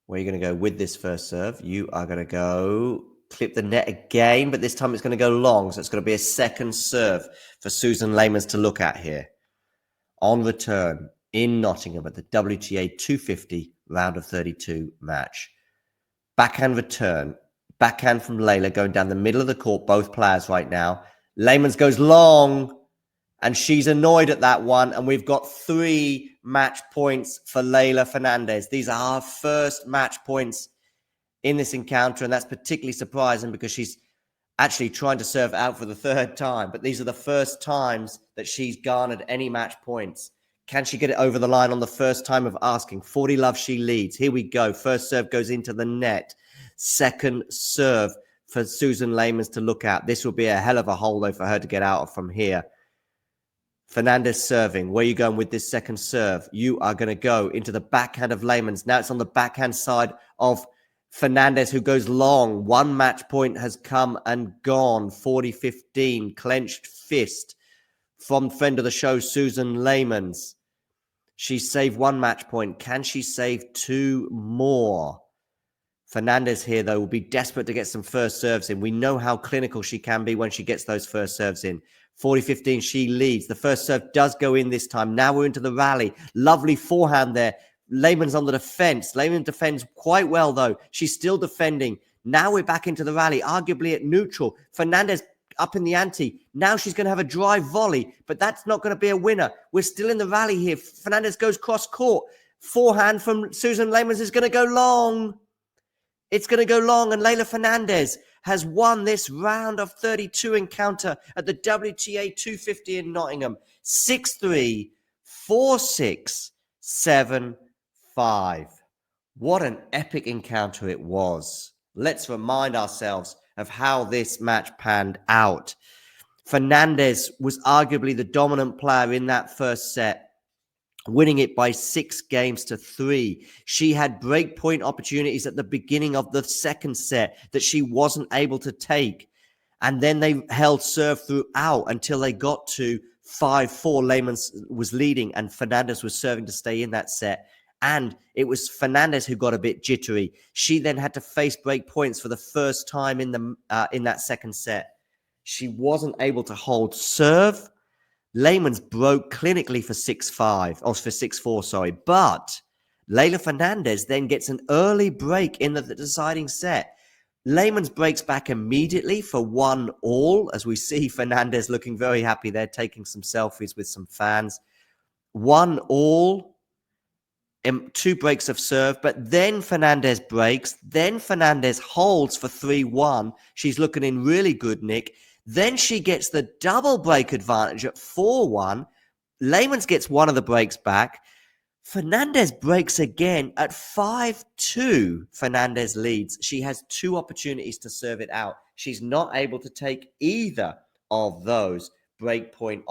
Where are you going to go with this first serve? You are going to go clip the net again, but this time it's going to go long. So it's going to be a second serve for Suzan Lamens to look at here. On return in Nottingham at the WTA 250 round of 32 match. Backhand return. Backhand from Leylah going down the middle of the court, both players right now. Lamens goes long, and she's annoyed at that one. And we've got 3 match points for Leylah Fernandez. These are her first match points in this encounter, and that's particularly surprising because she's actually trying to serve out for the 3rd time. But these are the first times that she's garnered any match points. Can she get it over the line on the first time of asking? 40 love, she leads. Here we go. First serve goes into the net. Second serve for Suzan Lamens to look at. This will be a hell of a hole, though, for her to get out of from here. Fernandez serving. Where are you going with this second serve? You are going to go into the backhand of Lamens. Now it's on the backhand side of Fernandez, who goes long. 1 match point has come and gone. 40-15. Clenched fist from friend of the show, Suzan Lamens. She saved 1 match point. Can she save 2 more? Fernandez here, though, will be desperate to get some first serves in. We know how clinical she can be when she gets those first serves in. 40-15, she leads. The first serve does go in this time. Now we're into the rally. Lovely forehand there. Lamens on the defense. Lamens defends quite well, though. She's still defending. Now we're back into the rally, arguably at neutral. Fernandez up in the ante. Now she's going to have a drive volley, but that's not going to be a winner. We're still in the rally here. Fernandez goes cross court. Forehand from Suzan Lamens is going to go long. It's going to go long, and Leylah Fernandez has won this round of 32 encounter at the WTA 250 in Nottingham. 6-3, 4-6, 7-5. What an epic encounter it was. Let's remind ourselves of how this match panned out. Fernandez was arguably the dominant player in that first set, winning it by 6-3. She had break point opportunities at the beginning of the second set that she wasn't able to take. And then they held serve throughout until they got to 5-4. Lamens was leading and Fernandez was serving to stay in that set. And it was Fernandez who got a bit jittery. She then had to face break points for the first time in that second set. She wasn't able to hold serve. Lamens broke clinically for 6-5, or for 6-4, sorry. But Leylah Fernandez then gets an early break in the deciding set. Lamens breaks back immediately for 1-all, as we see Fernandez looking very happy there, taking some selfies with some fans. 1-all. 2 breaks of serve, but then Fernandez breaks. Then Fernandez holds for 3-1. She's looking in really good nick. Then she gets the double break advantage at 4-1. Lamens gets one of the breaks back. Fernandez breaks again at 5-2. Fernandez leads. She has 2 opportunities to serve it out. She's not able to take either of those break point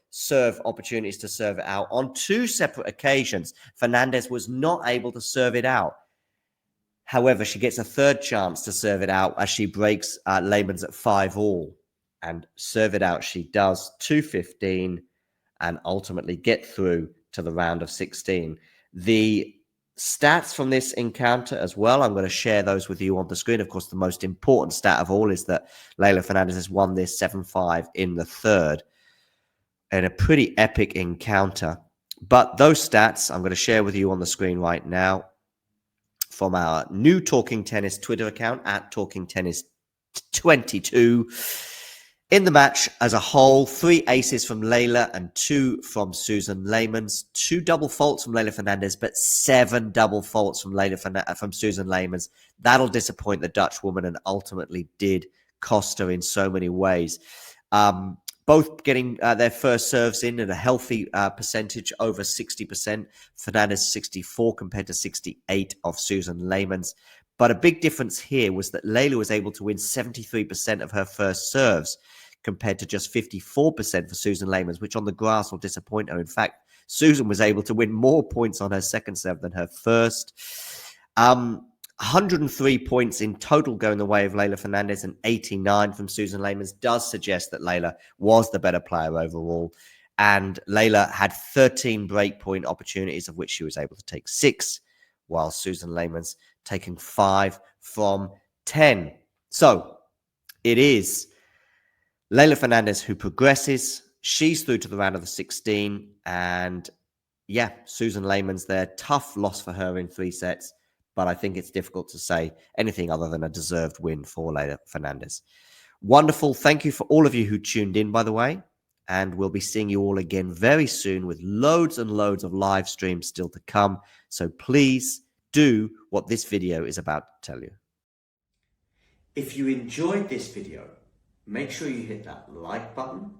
serve opportunities to serve it out. On 2 separate occasions, Fernandez was not able to serve it out. However, she gets a 3rd chance to serve it out as she breaks Lamens at 5-all. And serve it out she does, 2-15, and ultimately get through to the round of 16. The stats from this encounter as well, I'm going to share those with you on the screen. Of course, the most important stat of all is that Leylah Fernandez has won this 7-5 in the 3rd. And a pretty epic encounter. But those stats I'm going to share with you on the screen right now from our new Talking Tennis Twitter account at Talking Tennis 22. In the match as a whole, 3 aces from Leylah and 2 from Suzan Lamens. 2 double faults from Leylah Fernandez, but 7 double faults from Suzan Lamens. That'll disappoint the Dutch woman and ultimately did cost her in so many ways. Both getting their first serves in at a healthy percentage, over 60%. Fernandez 64 compared to 68 of Suzan Lamens. But a big difference here was that Leylah was able to win 73% of her first serves compared to just 54% for Suzan Lamens, which on the grass will disappoint her. In fact, Suzan was able to win more points on her second serve than her first. 103 points in total going the way of Leylah Fernandez and 89 from Suzan Lamens does suggest that Leylah was the better player overall. And Leylah had 13 breakpoint opportunities, of which she was able to take 6, while Suzan Lamens taking 5 from 10. So it is Leylah Fernandez who progresses. She's through to the round of the 16. And yeah, Suzan Lamens there. Tough loss for her in 3 sets. But I think it's difficult to say anything other than a deserved win for Leylah Fernandez. Wonderful. Thank you for all of you who tuned in, by the way. And we'll be seeing you all again very soon with loads and loads of live streams still to come. So please do what this video is about to tell you. If you enjoyed this video, make sure you hit that like button.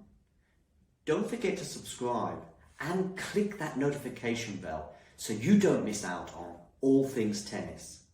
Don't forget to subscribe and click that notification bell so you don't miss out on all things tennis.